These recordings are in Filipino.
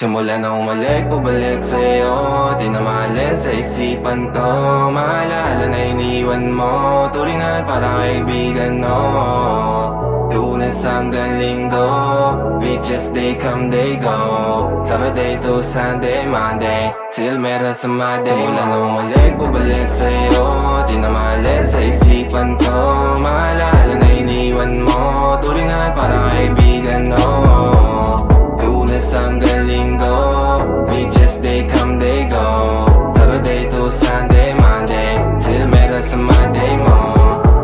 Simula na umalik, bubalik sa'yo. Di na maalis sa isipan ko. Maalala na iniwan mo. Turing na parang kaibigan, no. Lunes hanggang Linggo, beaches they come, they go. Saturday to Sunday, Monday, till meron sa Monday. Simula na umalik, bubalik sa'yo. Di na maalis sa isipan ko. Maalala na iniwan mo. Turing na parang kaibigan, no. Lunes hanggang Linggo, beaches they come, they go. Saturday to Sunday, Monday, till meron sa Monday mo.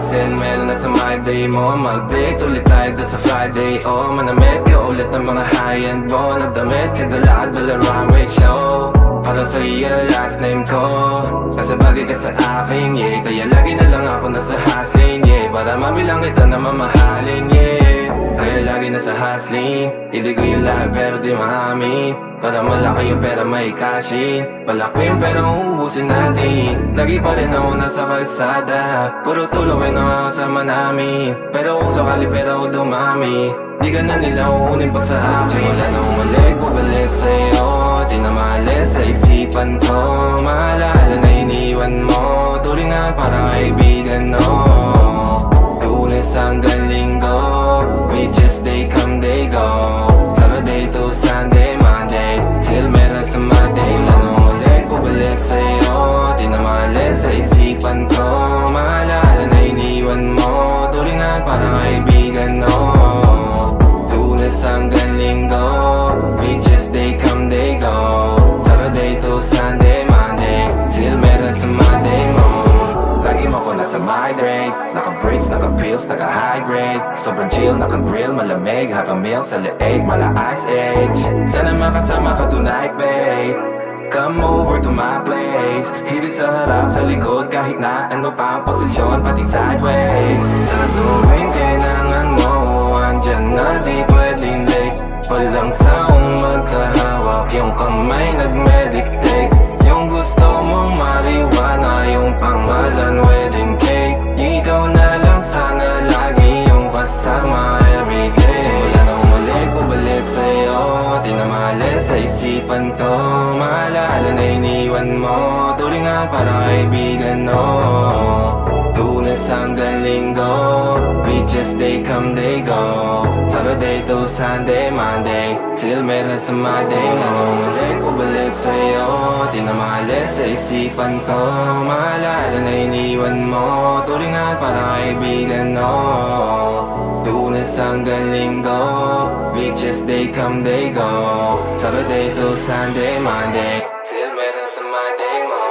Sale meron na sa Monday mo. Mag-date ulit tayo doon sa Friday. Oh, manamit ka ulit ng mga high-end mo. Nadamit ka dala at Balarame show. Para sa iyo last name ko, kasi bagay ka sa akin, yeah. Kaya lagi na lang ako nasa hustling, yeah. Para mabilang kita na mamahalin, yeah. Kaya lagi nasa hustling, hindi ko yung lahat pero di maamin. Para malaki yung pera may cashin, palaki yung pera uubusin natin. Lagi pa rin ako nasa kalsada, puro tulawin ang kasama namin. Pero kung sakali pera ko dumami, di ka na nila uunin pa sa akin. Simula na umalik, bubalik sa'yo. Di na maalis sa isipan ko. Maalala na iniwan mo. Turing na parang kaibigan, no. Lunes hanggang Linggo, beaches they come, they go. Saturday to Sunday, Monday, till meron sa Monday. Simula na umalik, bubalik sa'yo. Di na maalis sa isipan ko. Maalala na iniwan mo. Turing na parang kaibigan, no. Lunes hanggang Linggo, beaches they come, they go. Saturday to Sunday, Monday, till meron sa Monday mo. Lagi mo ko nasa migrate, naka-breaks, naka-pills, naka-high grade. Sobrang chill, naka-grill, malamig, have a meal sa leeg, mala ice age. Sana makasama ka tonight, babe. Come over to my place. Hirit sa harap, sa likod, kahit na ano pa ang posisyon, pati sideways. Sa tuwing kailangan mo, andyan na, di pwedeng late. Walang saong magkahawak, yung kamay nag-meditate. Yung gusto mong mariwana, yung pangalan wedding cake. Ikaw na lang sana lagi yung kasama everyday. Simula na umalik, bubalik sa'yo. Di na maalis sa isipan ko. Maalala na iniwan mo. Turing na parang kaibigan, no. Lunes hanggang Linggo, beaches they come, they go. Saturday to Sunday, Monday, till meron sa Monday. Simula na umalik, bubalik sa'yo. Di na maalis sa isipan ko. Maalala na iniwan mo. Turing na parang kaibigan, no. Lunes hanggang Linggo, beaches they come, they go. Saturday to Sunday, Monday, till meron sa Monday mo.